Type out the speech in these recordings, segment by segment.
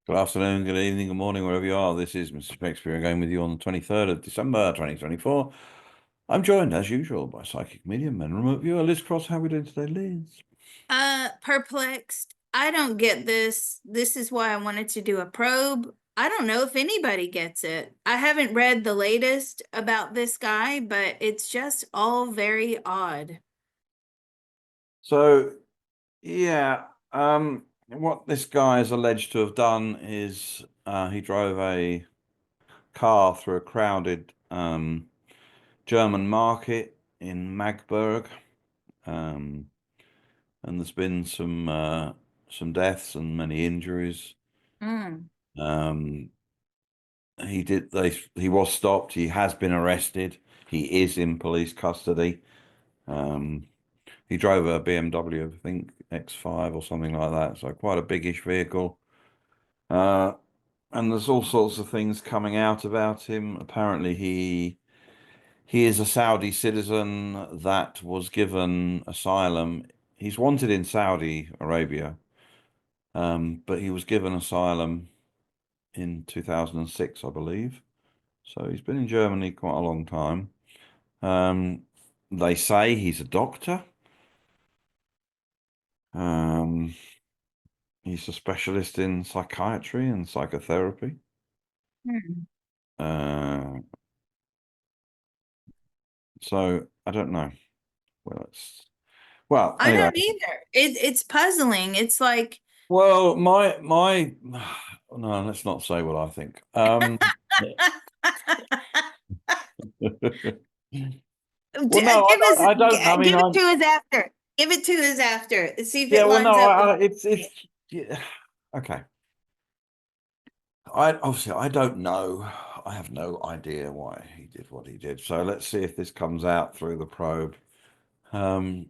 Good afternoon, good evening, good morning, wherever you are. This is Mr. Shakespeare again with you on the 23rd of December, 2024. I'm joined, as usual, by psychic medium and remote viewer Liz Cross. How are we doing today, Liz? Perplexed. I don't get this. This is why I wanted to do a probe. I don't know if anybody gets it. I haven't read the latest about this guy, but it's just all very odd. So, yeah, what this guy is alleged to have done is he drove a car through a crowded German market in Magdeburg, um, and there's been some deaths and many injuries. Mm. Um, he was stopped. He has been arrested. He is in police custody. Um, he drove a BMW, I think X5 or something like that. So quite a biggish vehicle. Uh, and there's all sorts of things coming out about him. Apparently, he is a Saudi citizen that was given asylum. He's wanted in Saudi Arabia, but he was given asylum in 2006, I believe. So he's been in Germany quite a long time. Um, they say he's a doctor. Um, he's a specialist in psychiatry and psychotherapy. Hmm. Uh, so I don't know. I Anyway. don't either. It's puzzling. It's like, Well, my no, let's not say what I think. Well, no, give us I don't. I mean, give it I to us after. Give it to us after. See if yeah. it Well, lines no, up with. it's yeah. Okay. I don't know. I have no idea why he did what he did. So let's see if this comes out through the probe. Um,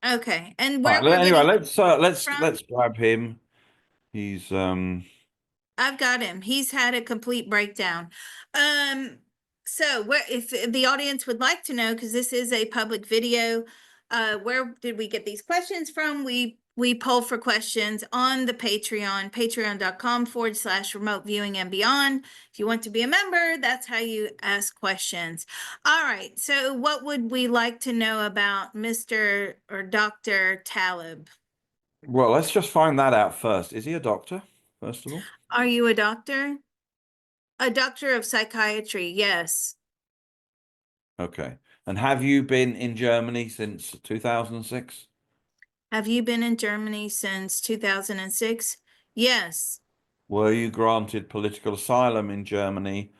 Okay, and right. where we're Anyway, getting let's from? grab him. He's I've got him. He's had a complete breakdown. Um, so where if the audience would like to know, because this is a public video, where did we get these questions from? We poll for questions on the Patreon, patreon.com/remote viewing and beyond. If you want to be a member, that's how you ask questions. All right. So what would we like to know about Mr. or Dr. Talib? well. Let's just find that out first. Is he a doctor? First of all. Are you a doctor? A doctor of psychiatry, yes. Okay. And have you been in Germany since 2006? Have you been in Germany since 2006? Yes. Were you granted political asylum in Germany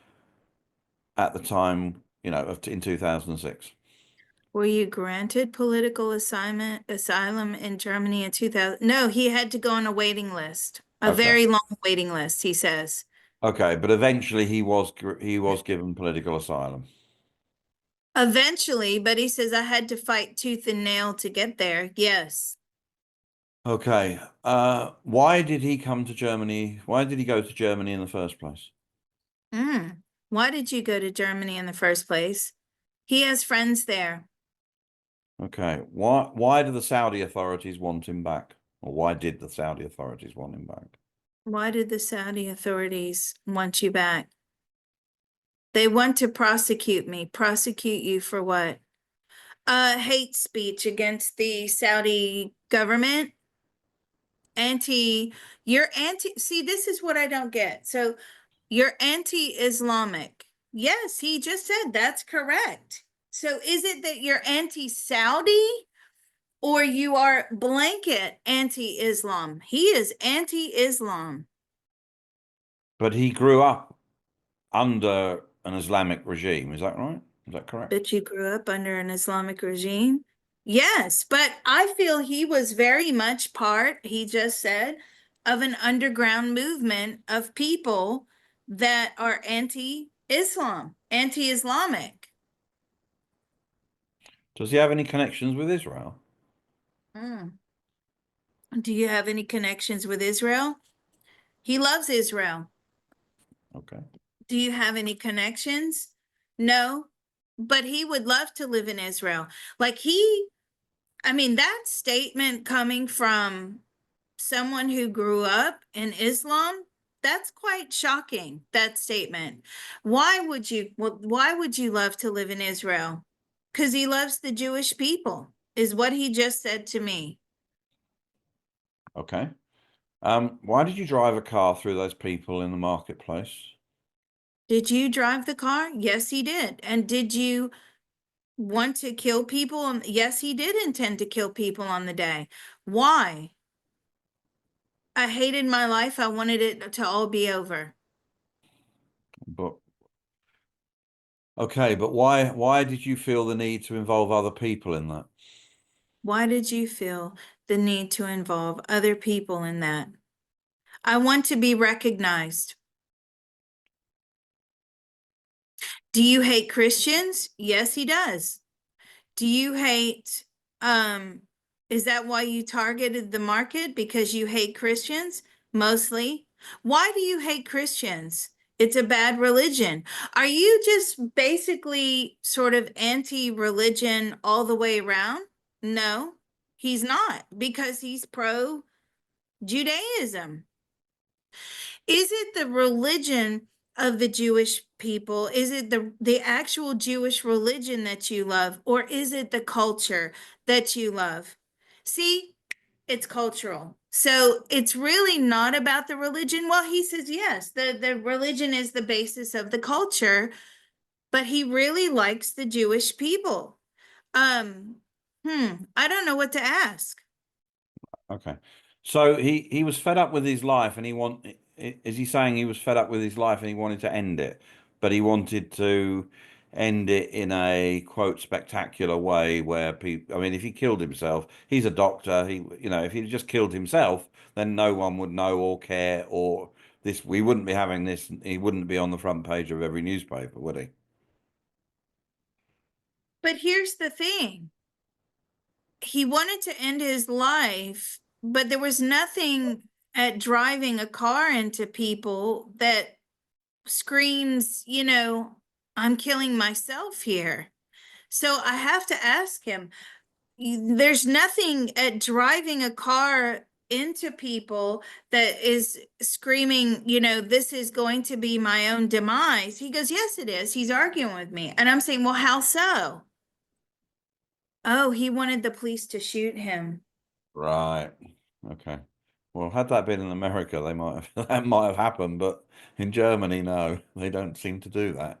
at the time, in 2006? Were you granted political asylum in Germany in 2000? No, he had to go on a waiting list, a Okay. very long waiting list, he says. Okay, but eventually he was given political asylum. Eventually, but he says I had to fight tooth and nail to get there. Yes. Okay. Why did he come to Germany? Why did he go to Germany in the first place? Mm. Why did you go to Germany in the first place? He has friends there. Okay. Why do the Saudi authorities want him back? Or why did the Saudi authorities want him back? Why did the Saudi authorities want you back? They want to prosecute me. Prosecute you for what? Hate speech against the Saudi government. Anti, you're anti, see, this is what I don't get. So you're anti-Islamic. Yes, he just said that's correct. So is it that you're anti-Saudi or you are blanket anti-Islam? He is anti-Islam. But he grew up under an Islamic regime. Is that right? Is that correct? That you grew up under an Islamic regime? Yes, but I feel he was very much part, he just said, of an underground movement of people that are anti-Islam, anti-Islamic. Does he have any connections with Israel? Mm. Do you have any connections with Israel? He loves Israel. Okay. Do you have any connections? No, but he would love to live in Israel. Like I mean, that statement coming from someone who grew up in Islam, That's quite shocking, that statement. Why would you love to live in Israel? Because he loves the Jewish people, is what he just said to me. Okay. Why did you drive a car through those people in the marketplace? Did you drive the car? Yes, he did. And did you want to kill people? Yes, he did intend to kill people on the day. Why? I hated my life. I wanted it to all be over. But okay, but why did you feel the need to involve other people in that? Why did you feel the need to involve other people in that? I want to be recognized. Do you hate Christians? Yes, he does. Do you hate, um, is that why you targeted the market? Because you hate Christians mostly? Why do you hate Christians? It's a bad religion. Are you just basically sort of anti-religion all the way around? No, he's not, because he's pro Judaism. Is it the religion of the Jewish people? Is it the actual Jewish religion that you love, or is it the culture that you love? See, it's cultural. So it's really not about the religion. Well, he says yes, the religion is the basis of the culture, but he really likes the Jewish people. Um, I don't know what to ask. Okay. So he was fed up with his life and is he saying he was fed up with his life and he wanted to end it, but he wanted to end it in a quote spectacular way where people, I mean, if he killed himself, he's a doctor, if he just killed himself, then no one would know or care, or this, we wouldn't be having this, he wouldn't be on the front page of every newspaper, would he? But here's the thing. He wanted to end his life, but there was nothing at driving a car into people that screams, I'm killing myself here. So I have to ask him, there's nothing at driving a car into people that is screaming, this is going to be my own demise. He goes, yes, it is. He's arguing with me. And I'm saying, well, how so? Oh, he wanted the police to shoot him. Right. Okay. Well, had that been in America, they might have that might have happened, but in Germany, no, they don't seem to do that.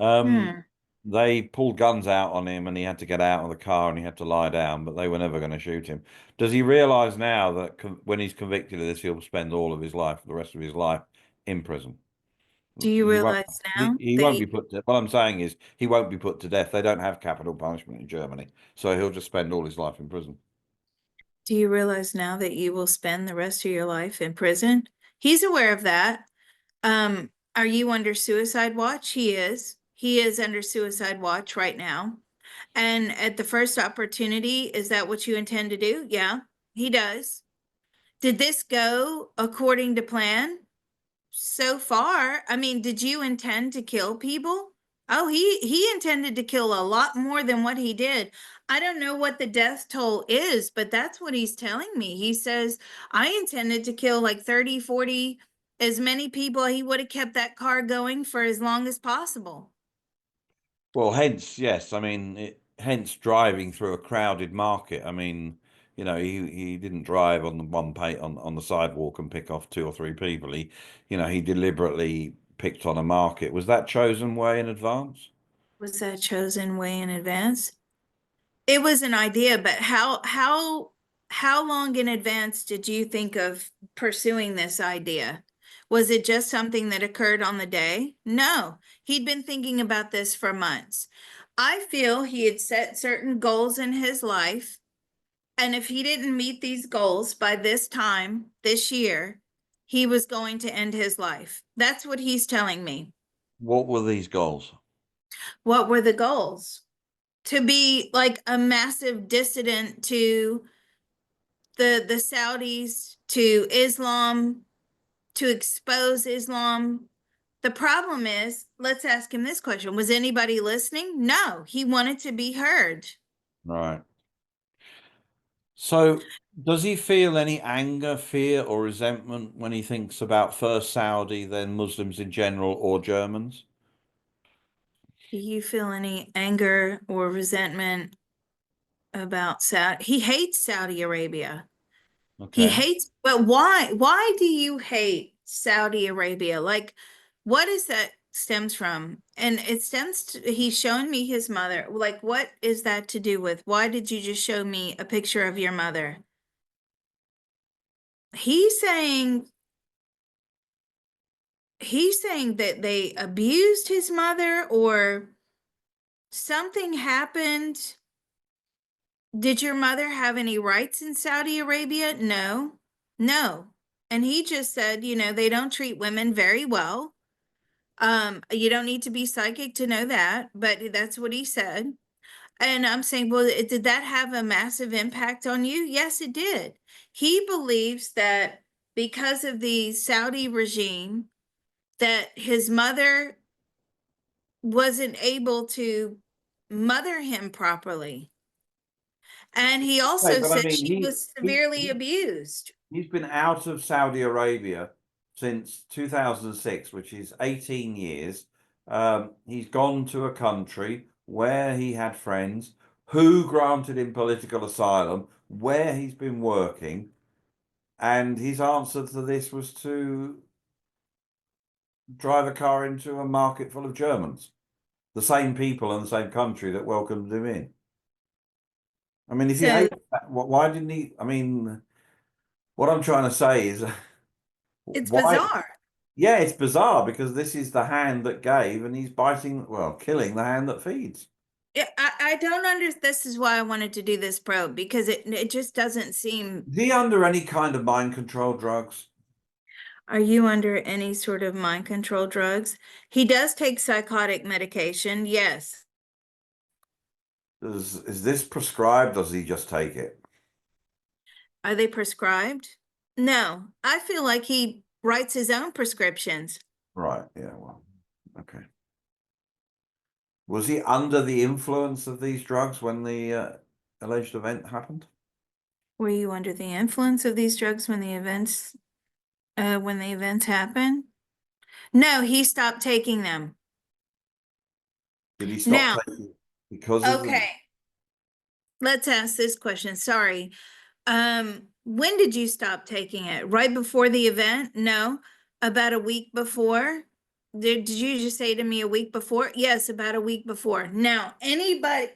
Um, Hmm. they pulled guns out on him, and he had to get out of the car and he had to lie down, but they were never going to shoot him. Does he realize now that when he's convicted of this, he'll spend all of his life, the rest of his life, in prison? Do you He won't. realize now He that won't be put to. What I'm saying is, he won't be put to death. They don't have capital punishment in Germany, so he'll just spend all his life in prison. do you realize now that you will spend the rest of your life in prison? He's aware of that. Are you under suicide watch? He is. He is under suicide watch right now. And at the first opportunity, is that what you intend to do? Yeah, he does. Did this go according to plan? So far, I mean, did you intend to kill people? Oh, he intended to kill a lot more than what he did. I don't know what the death toll is, but that's what he's telling me. He says, I intended to kill like 30, 40, as many people. He would have kept that car going for as long as possible. Well, hence, yes. I mean, hence driving through a crowded market. I mean, he didn't drive on the one pay on the sidewalk and pick off two or three people. He deliberately picked on a market. Was that chosen way in advance? Was that chosen way in advance? It was an idea, but how long in advance did you think of pursuing this idea? Was it just something that occurred on the day? No, he'd been thinking about this for months. I feel he had set certain goals in his life, and if he didn't meet these goals by this time this year, he was going to end his life. That's what he's telling me. What were these goals? What were the goals? To be like a massive dissident to the Saudis, to Islam, to expose Islam. The problem is, let's ask him this question. Was anybody listening? No, he wanted to be heard. Right. So Does he feel any anger, fear, or resentment when he thinks about first Saudi, then Muslims in general, or Germans? Do you feel any anger or resentment about Saudi? He hates Saudi Arabia. He Okay. hates, but why? Why do you hate Saudi Arabia? Like, what is that stems from? And it stems to, he's showing me his mother. Like, what is that to do with? Why did you just show me a picture of your mother? He's saying he's saying that they abused his mother or something happened. Did your mother have any rights in Saudi Arabia? No, no. And he just said, they don't treat women very well. You don't need to be psychic to know that, but that's what he said. And I'm saying, well, did that have a massive impact on you? Yes, it did. He believes that because of the Saudi regime, that his mother wasn't able to mother him properly. And he Right, also but I said mean, she was severely abused. he's been out of Saudi Arabia since 2006, which is 18 years. He's gone to a country where he had friends who granted him political asylum, where he's been working, and his answer to this was to drive a car into a market full of Germans, the same people in the same country that welcomed him in. I mean, if he So hates that, why didn't he? I mean, what I'm trying to say is, it's why? bizarre. Yeah, it's bizarre because this is the hand that gave, and he's biting, well, killing the hand that feeds. Yeah, I don't understand. This is why I wanted to do this probe because it just doesn't seem. Is he under any kind of mind control drugs? Are you under any sort of mind control drugs? He does take psychotic medication. Yes. Is this prescribed? Does he just take it? Are they prescribed? No. I feel like he writes his own prescriptions. Right. Yeah. Well, okay. Was he under the influence of these drugs when the alleged event happened? Were you under the influence of these drugs when the events happen? No, he stopped taking them. Did he stop Now, taking because of the? okay, let's ask this question. Sorry. When did you stop taking it? Right before the event? No. About a week before? Did you just say to me a week before? Yes, about a week before. Now, anybody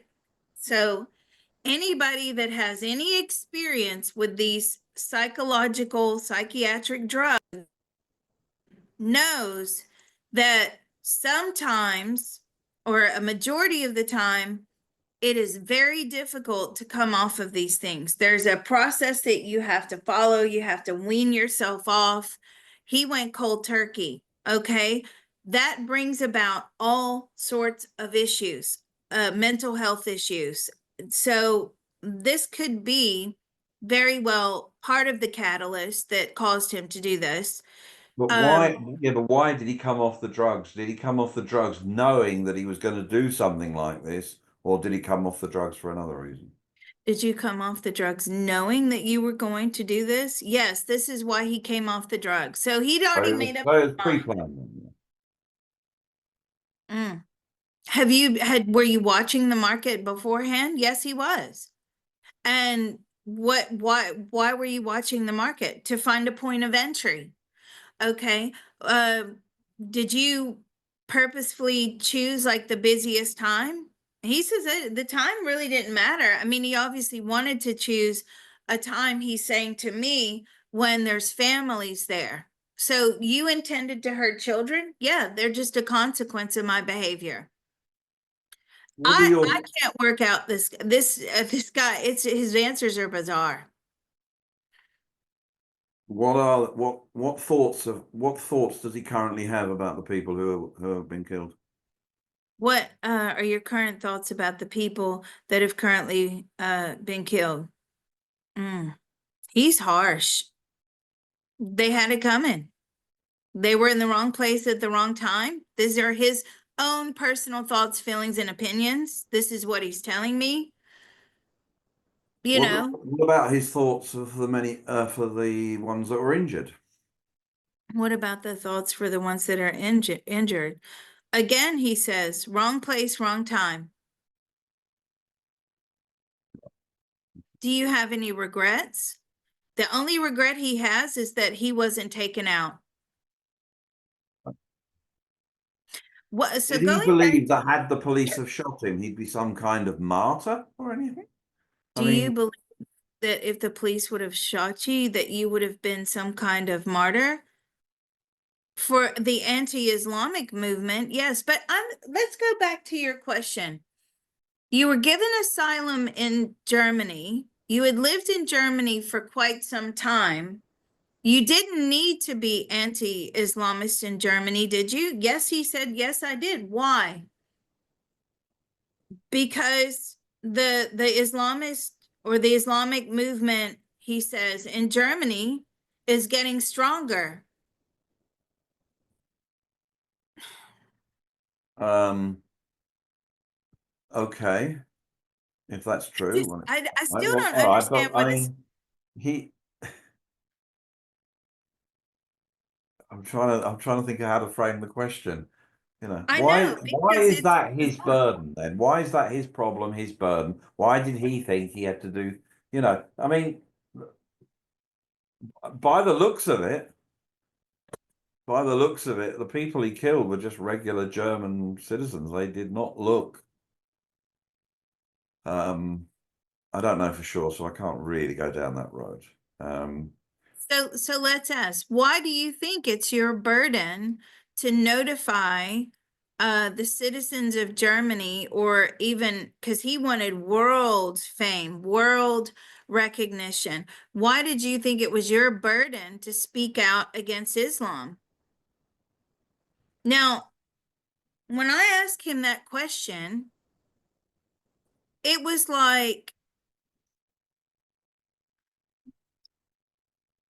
that has any experience with these psychiatric drugs knows that sometimes, or a majority of the time, it is very difficult to come off of these things. There's a process that you have to follow. You have to wean yourself off. He went cold turkey. Okay. That brings about all sorts of issues, mental health issues. So this could be very well part of the catalyst that caused him to do this. But Um, why? Yeah, but why did he come off the drugs? Did he come off the drugs knowing that he was going to do something like this, or did he come off the drugs for another reason? did you come off the drugs knowing that you were going to do this? Yes, this is why he came off the drugs. So he'd already made up So it was his pre-planned then. mind. Were you watching the market beforehand? Yes, he was. And why were you watching the market? To find a point of entry. Okay. Uh, did you purposefully choose like the busiest time? He says that the time really didn't matter. I mean, he obviously wanted to choose a time, he's saying to me, when there's families there. So you intended to hurt children? Yeah, they're just a consequence of my behavior. What are I your can't work out this guy. It's his answers are bizarre. what thoughts does he currently have about the people who have been killed? What are your current thoughts about the people that have currently been killed? Mm, he's harsh. They had it coming. They were in the wrong place at the wrong time. These are his own personal thoughts, feelings, and opinions. This is what he's telling me. you know. What about his thoughts for the ones that were injured? What about the thoughts for the ones that are injured? Again, he says, wrong place, wrong time. Do you have any regrets? The only regret he has is that he wasn't taken out. What, so Did he going back, believe that had the police have shot him, he'd be some kind of martyr or anything? I do you mean, believe that if the police would have shot you, that you would have been some kind of martyr? For the anti-Islamic movement, yes, but let's go back to your question. You were given asylum in Germany. You had lived in Germany for quite some time. You didn't need to be anti-Islamist in Germany, did you? Yes, he said, yes, I did. Why? Because the Islamist or the Islamic movement, he says, in Germany is getting stronger. um, okay, if that's true. Just, Well, I I, still well, don't all right, understand but where I this. mean, he. I'm trying to think of how to frame the question. You know, I why know why because is it's that his bizarre. burden then? Why is that his problem, his burden? Why did he think he had to do, I mean, by the looks of it, the people he killed were just regular German citizens. They did not look, um, I don't know for sure, so I can't really go down that road. Um, So let's ask, why do you think it's your burden to notify the citizens of Germany, or even because he wanted world fame, world recognition? Why did you think it was your burden to speak out against Islam? Now, when I asked him that question, it was like,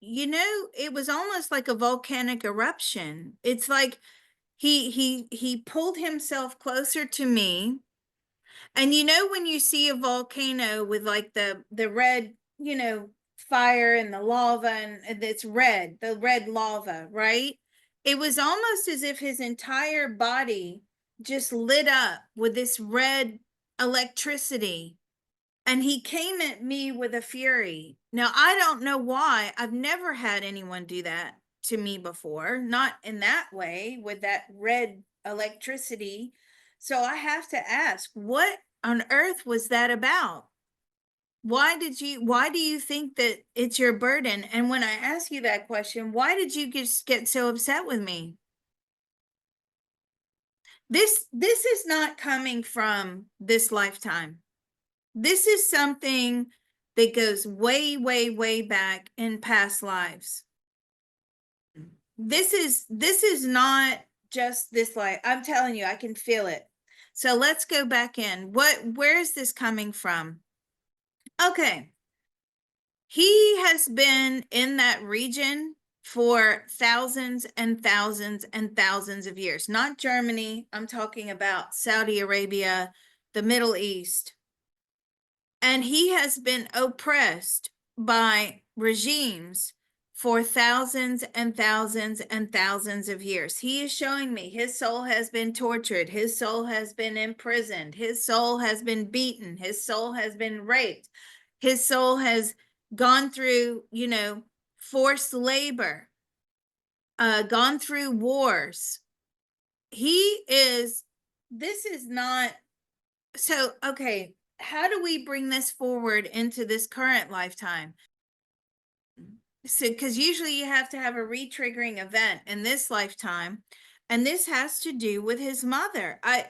it was almost like a volcanic eruption. It's like he pulled himself closer to me. And when you see a volcano with like the red, fire and the lava, and it's red, the red lava, right? It was almost as if his entire body just lit up with this red electricity, and he came at me with a fury. Now, I don't know why. I've never had anyone do that to me before, not in that way with that red electricity. So I have to ask, what on earth was that about? Why do you think that it's your burden? And when I ask you that question, why did you just get so upset with me? This is not coming from this lifetime. This is something that goes way, way, way back in past lives. This is not just this life. I'm telling you, I can feel it. So let's go back in. Where is this coming from? Okay. He has been in that region for thousands and thousands and thousands of years. Not Germany. I'm talking about Saudi Arabia, the Middle East. And he has been oppressed by regimes for thousands and thousands and thousands of years. He is showing me his soul has been tortured. His soul has been imprisoned. His soul has been beaten. His soul has been raped. His soul has gone through, forced labor, gone through wars. This is not, so, okay, how do we bring this forward into this current lifetime? So, because usually you have to have a re-triggering event in this lifetime, and this has to do with his mother. I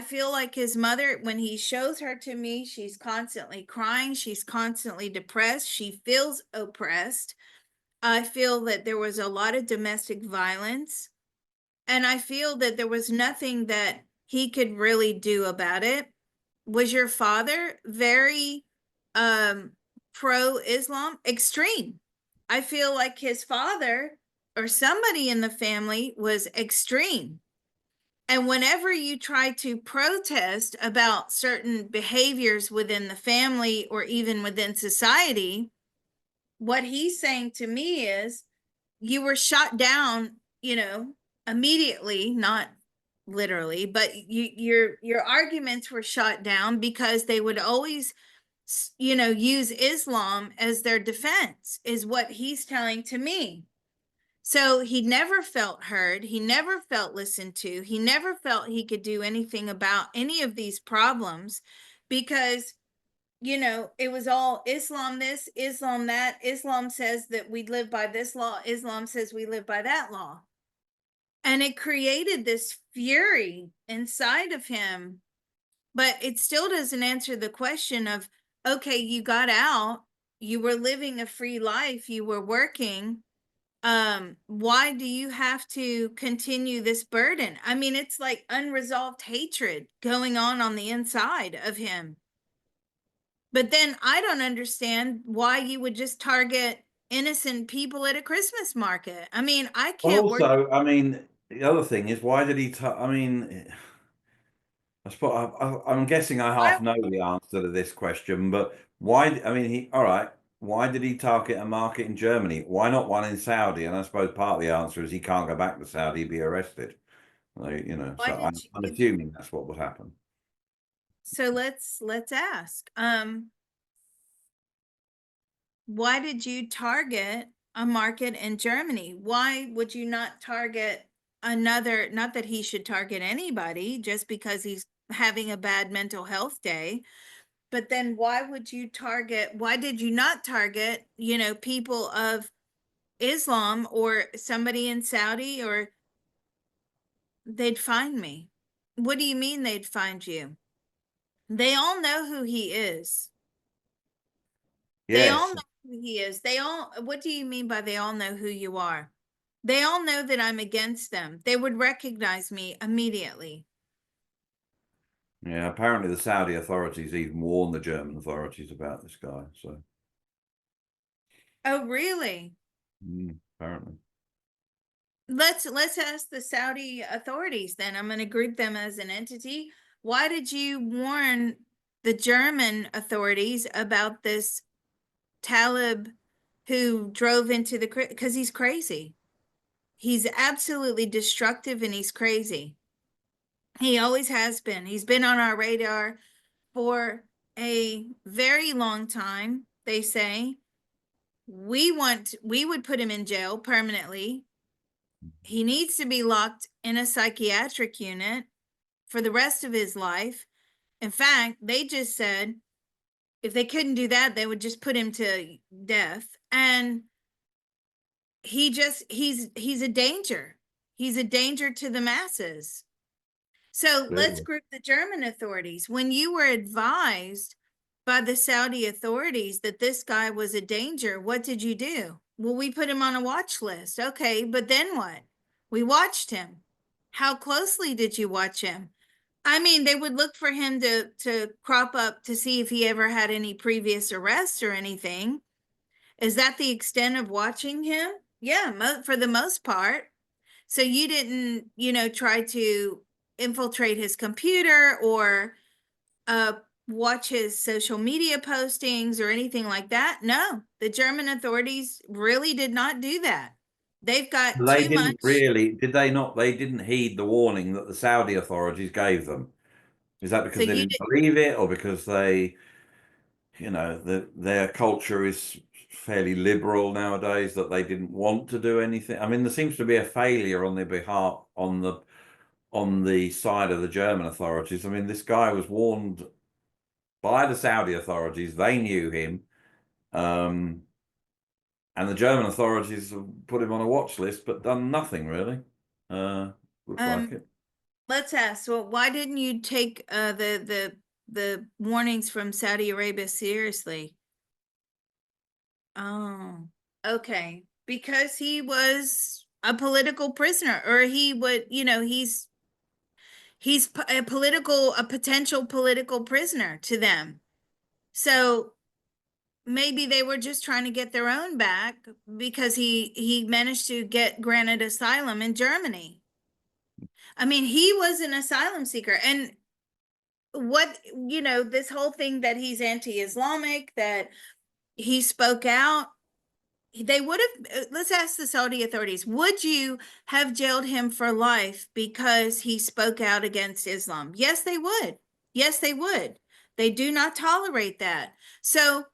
feel like his mother, when he shows her to me, she's constantly crying, she's constantly depressed, she feels oppressed. I feel that there was a lot of domestic violence, and I feel that there was nothing that he could really do about it. Was your father very um pro-Islam? Extreme. I feel like his father or somebody in the family was extreme. And whenever you try to protest about certain behaviors within the family or even within society, what he's saying to me is you were shot down, immediately, not literally, but your arguments were shot down because they would always use Islam as their defense, is what he's telling to me. So he never felt heard. He never felt listened to. He never felt he could do anything about any of these problems because, it was all Islam this, Islam that. Islam says that we live by this law. Islam says we live by that law. And it created this fury inside of him. But it still doesn't answer the question of, okay, you got out, you were living a free life, you were working, why do you have to continue this burden? I mean, it's like unresolved hatred going on the inside of him. But then I don't understand why you would just target innocent people at a Christmas market. I mean, I Well, can't work. also, I mean, the other thing is, why did he? I mean, I'm guessing I Why, half know the answer to this question, but why? I mean, all right. Why did he target a market in Germany? Why not one in Saudi? And I suppose part of the answer is he can't go back to Saudi, be arrested. why So did I'm you, assuming that's what would happen. so let's ask, why did you target a market in Germany? Why would you not target another, not that he should target anybody just because he's having a bad mental health day, but then why did you not target, people of Islam or somebody in Saudi, or they'd find me? What do you mean they'd find you? They all know who he is. They all Yes. know who he is. What do you mean by they all know who you are? They all know that I'm against them. They would recognize me immediately. Yeah. Apparently, the Saudi authorities even warned the German authorities about this guy. So, Oh, really? apparently. Let's ask the Saudi authorities then. I'm going to group them as an entity. Why did you warn the German authorities about this Talib who drove into the, because he's crazy. He's absolutely destructive and he's crazy. He always has been. He's been on our radar for a very long time, they say. We would put him in jail permanently. He needs to be locked in a psychiatric unit for the rest of his life. In fact, they just said if they couldn't do that, they would just put him to death. And he's a danger. He's a danger to the masses. So let's Clearly. group the German authorities. When you were advised by the Saudi authorities that this guy was a danger, what did you do? Well, we put him on a watch list. Okay, but then what? We watched him. How closely did you watch him? I mean, they would look for him to crop up to see if he ever had any previous arrests or anything. Is that the extent of watching him? Yeah, for the most part. So you didn't, try to infiltrate his computer or uh watch his social media postings or anything like that. No, the German authorities really did not do that. They've got They too didn't much. really, did they not? They didn't heed the warning that the Saudi authorities gave them. Is that So because they you didn't did. believe it, or because their culture is fairly liberal nowadays that they didn't want to do anything? I mean, there seems to be a failure on their behalf on the side of the German authorities. I mean, this guy was warned by the Saudi authorities. They knew him. Um, and the German authorities have put him on a watch list, but done nothing really. Looks like um it. let's ask, well, why didn't you take the warnings from Saudi Arabia seriously? Oh, okay. Because he was a political prisoner, or he would, he's a potential political prisoner to them. So maybe they were just trying to get their own back because he managed to get granted asylum in Germany. I mean, he was an asylum seeker. And what, this whole thing that he's anti-Islamic, that he spoke out, they would have, let's ask the Saudi authorities, would you have jailed him for life because he spoke out against Islam? Yes, they would. Yes, they would. They do not tolerate that. So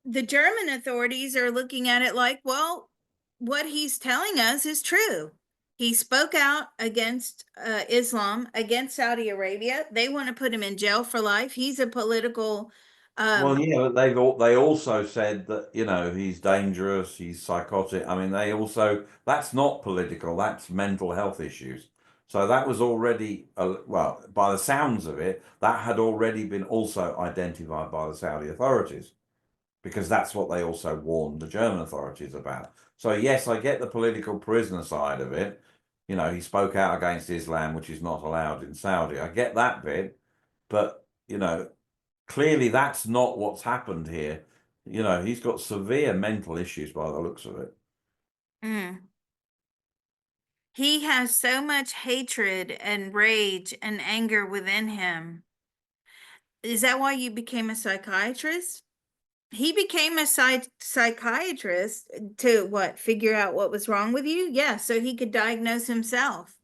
the German authorities are looking at it like, well, what he's telling us is true. He spoke out against Islam, against Saudi Arabia. They want to put him in jail for life. He's a political. Well, yeah, but they also said that, he's dangerous, he's psychotic. I mean, that's not political, that's mental health issues. So that was already, well, by the sounds of it, that had already been also identified by the Saudi authorities, because that's what they also warned the German authorities about. So yes, I get the political prisoner side of it. He spoke out against Islam, which is not allowed in Saudi. I get that bit, but clearly that's not what's happened here. He's got severe mental issues by the looks of it. Mm. He has so much hatred and rage and anger within him. Is that why you became a psychiatrist? He became a psychiatrist to what? Figure out what was wrong with you? Yeah, so he could diagnose himself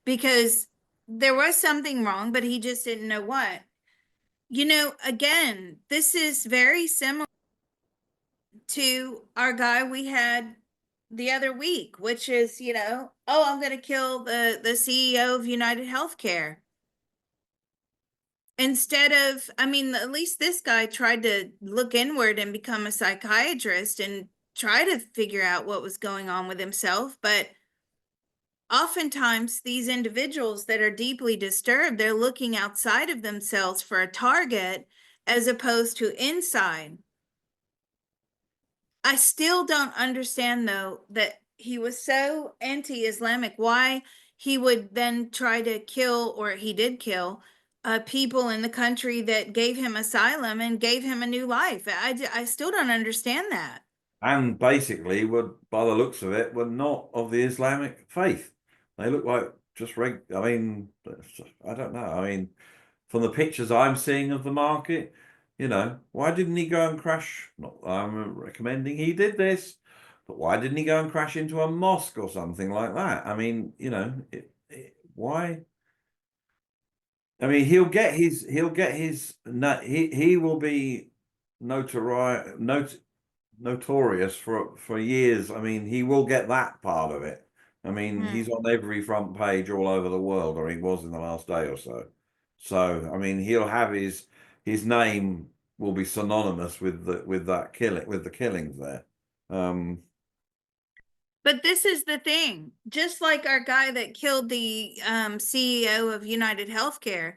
because there was something wrong, but he just didn't know what. Again, this is very similar to our guy we had the other week, which is, oh, I'm going to kill the CEO of United Healthcare. Instead of, I mean, at least this guy tried to look inward and become a psychiatrist and try to figure out what was going on with himself. But oftentimes, these individuals that are deeply disturbed, they're looking outside of themselves for a target as opposed to inside. I still don't understand, though, that he was so anti-Islamic, why he would then try to kill, or he did kill, people in the country that gave him asylum and gave him a new life. I still don't understand that. And basically, by the looks of it, were not of the Islamic faith. They look like just I mean, I don't know. I mean, from the pictures I'm seeing of the market, why didn't he go and crash? Not that I'm recommending he did this, but why didn't he go and crash into a mosque or something like that? I mean, why? I mean, he will be notorious for years. I mean, he will get that part of it. I mean, Hmm. he's on every front page all over the world, or he was in the last day or so. So, I mean, he'll have his name will be synonymous with the killings there. Um, But this is the thing, just like our guy that killed the CEO of United Healthcare,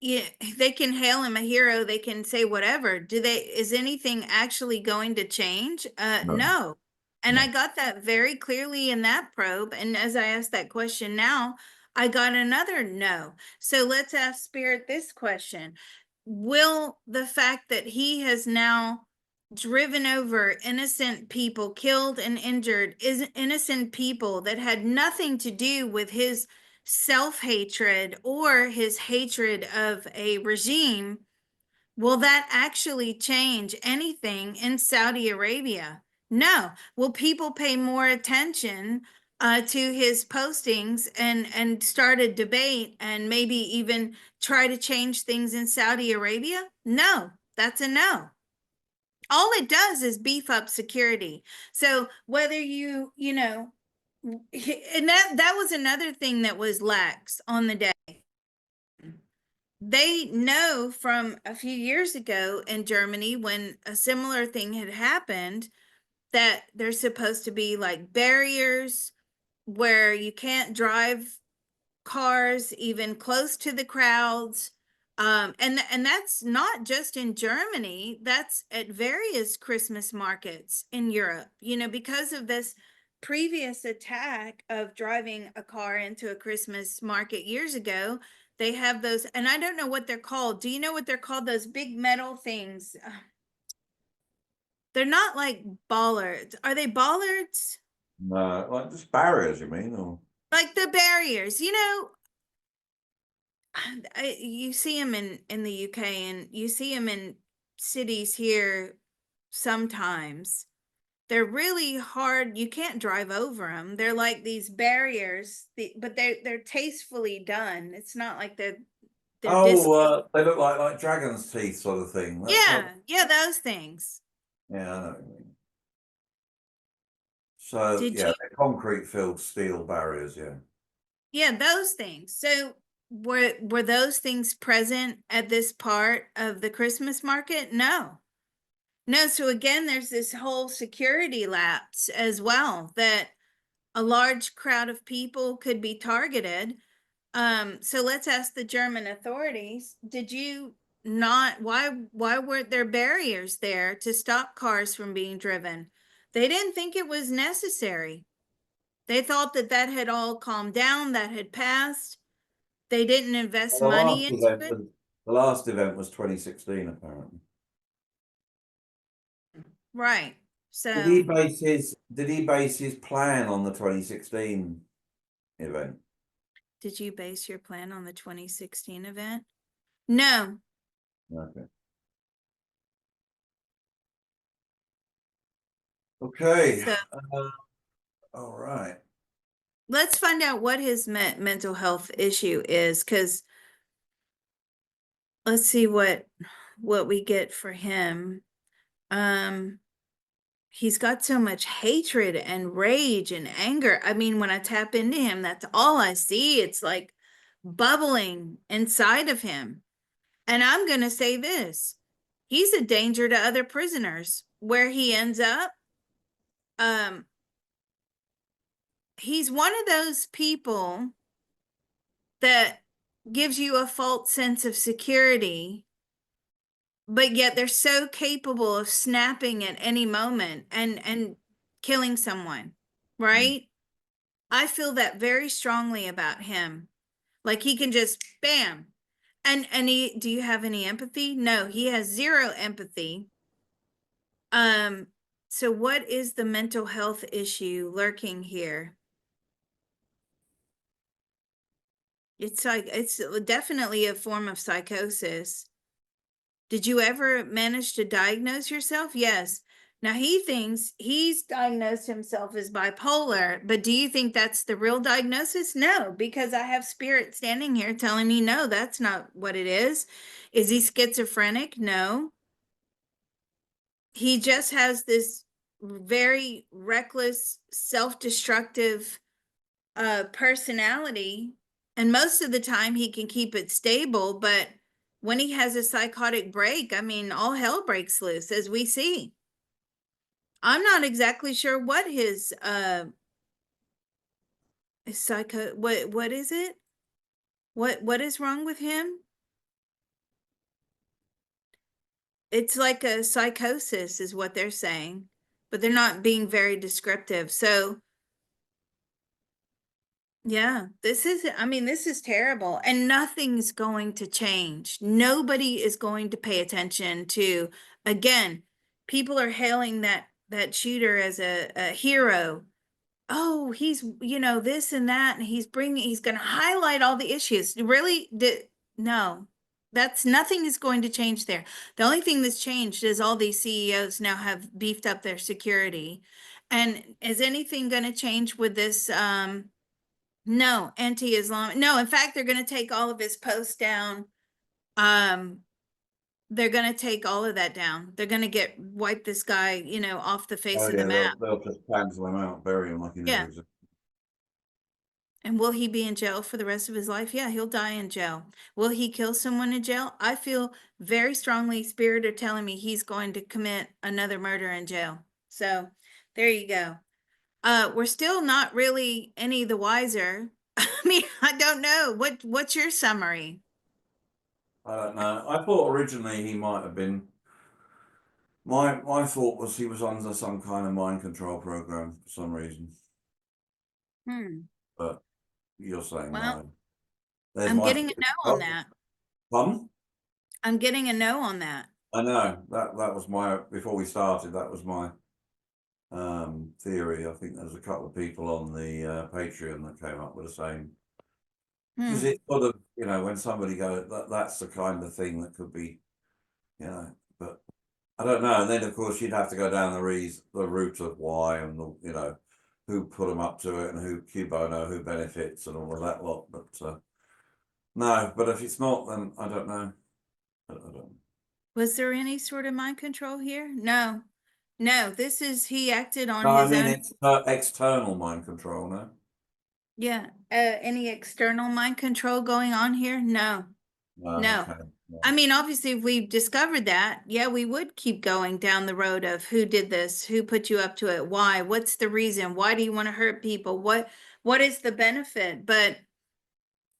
yeah, they can hail him a hero, they can say whatever. Is anything actually going to change? no, No. And I no. got that very clearly in that probe. And as I asked that question now, I got another no. So let's ask Spirit this question. Will the fact that he has now driven over innocent people, killed and injured is innocent people that had nothing to do with his self-hatred or his hatred of a regime, will that actually change anything in Saudi Arabia? No. Will people pay more attention to his postings and start a debate and maybe even try to change things in Saudi Arabia? No, that's a no. All it does is beef up security. So whether and that was another thing that was lax on the day. They know from a few years ago in Germany when a similar thing had happened that there's supposed to be like barriers where you can't drive cars even close to the crowds. And that's not just in Germany, that's at various Christmas markets in Europe, because of this previous attack of driving a car into a Christmas market years ago. They have those, and I don't know what they're called. Do you know what they're called? Those big metal things. They're not like bollards. Are they bollards? No, like just barriers, you mean? Or Like the barriers, you know, you see them in the UK, and you see them in cities here sometimes. They're really hard. You can't drive over them. They're like these barriers, but they're tastefully done. It's not like they're Oh, disc. they look like dragon's teeth sort of thing. Yeah, yeah, those things. Yeah, I know what you mean. So Did yeah, you? they're concrete filled steel barriers. Yeah. Yeah, those things. So were those things present at this part of the Christmas market? No. No, so again, there's this whole security lapse as well, that a large crowd of people could be targeted. So let's ask the German authorities, did you not, why weren't there barriers there to stop cars from being driven? They didn't think it was necessary. They thought that that had all calmed down, that had passed. They didn't invest Well, money into it. the last event was 2016, apparently. Right. Did he So base his plan on the 2016 event? did you base your plan on the 2016 event? No. Okay. Okay. So All right. let's find out what his mental health issue is, because let's see what we get for him. Um, he's got so much hatred and rage and anger. I mean, when I tap into him, that's all I see. It's like bubbling inside of him. And I'm going to say this. He's a danger to other prisoners. Where he ends up, um, he's one of those people that gives you a false sense of security, but yet they're so capable of snapping at any moment and killing someone, Mm. right? I feel that very strongly about him. Like he can just bam. And he, do you have any empathy? No, he has zero empathy. Um, so what is the mental health issue lurking here? It's like it's definitely a form of psychosis. Did you ever manage to diagnose yourself? Yes. Now he thinks he's diagnosed himself as bipolar, but do you think that's the real diagnosis? No, because I have spirit standing here telling me, no, that's not what it is. Is he schizophrenic? No. He just has this very reckless, self-destructive personality. And most of the time he can keep it stable, but when he has a psychotic break, I mean, all hell breaks loose, as we see. I'm not exactly sure what his psycho what is it? What is wrong with him? It's like a psychosis is what they're saying, but they're not being very descriptive. So yeah, I mean, this is terrible, and nothing's going to change. Nobody is going to pay attention to, again, people are hailing that shooter as a hero. Oh, he's, you know, this and that, and he's going to highlight all the issues. Really? No, that's nothing is going to change there. The only thing that's changed is all these CEOs now have beefed up their security. And is anything going to change with this no, anti-Islamic. No, in fact, they're going to take all of his posts down. Um, they're going to take all of that down. They're going to wipe this guy, you know, off the face Oh of the yeah, map. they'll just cancel him out, bury him like he never Yeah. existed. And will he be in jail for the rest of his life? Yeah, he'll die in jail. Will he kill someone in jail? I feel very strongly, spirit are telling me he's going to commit another murder in jail. So there you go. We're still not really any the wiser. I mean, I don't know. What's your summary? I don't know. I thought originally he might have been. My thought was he was under some kind of mind control program for some reason, Hmm. but you're saying Well, no. There's I'm my getting a theory. no on Oh, that. pardon? I'm getting a no on that. I know that was my before we started. That was my theory. I think there's a couple of people on the Patreon that came up with the same. Because Hmm. it's sort of, when somebody goes, that's the kind of thing that could be, but I don't know. And then, of course, you'd have to go down the route of why and, who put them up to it and who cui bono, who benefits and all of that lot. But no, but if it's not, then I don't know. I don't know. Was there any sort of mind control here? No. No, this is he acted on No, I his mean, own. it's external mind control, no? Yeah. Any external mind control going on here? No. No, No. okay. No. I mean, obviously, if we discovered that, yeah, we would keep going down the road of who did this, who put you up to it, why, what's the reason, why do you want to hurt people, what is the benefit? But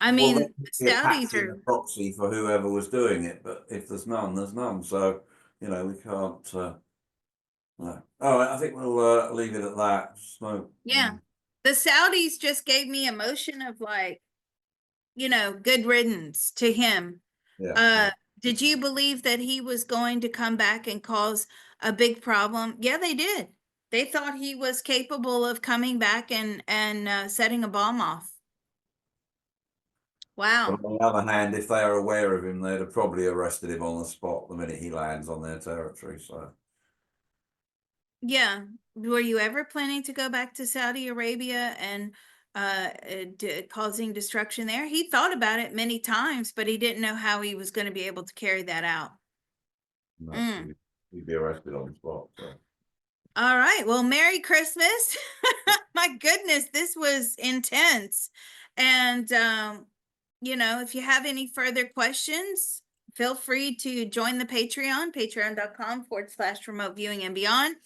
I Well, mean, there the could be a Saudis patsy and a are, proxy for whoever was doing it, but if there's none, there's none. So, we can't. No. All right, I think we'll leave it at that. Smoke. yeah, the Saudis just gave me a motion of like, good riddance to him. Yeah, Uh, yeah. did you believe that he was going to come back and cause a big problem? Yeah, they did. They thought he was capable of coming back and setting a bomb off. But Wow. on the other hand, if they are aware of him, they'd have probably arrested him on the spot the minute he lands on their territory. So, Yeah. Were you ever planning to go back to Saudi Arabia and causing destruction there? He thought about it many times, but he didn't know how he was going to be able to carry that out. no, Mm. he'd be arrested on the spot. So, All right. Well, Merry Christmas. My goodness, this was intense. And if you have any further questions, feel free to join the Patreon, patreon.com/remote viewing and beyond,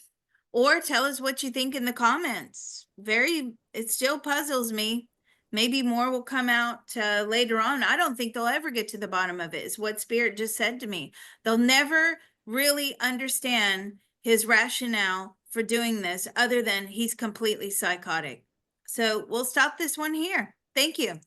or tell us what you think in the comments. It still puzzles me. Maybe more will come out later on. I don't think they'll ever get to the bottom of it, is what Spirit just said to me. They'll never really understand his rationale for doing this other than he's completely psychotic. So we'll stop this one here. Thank you.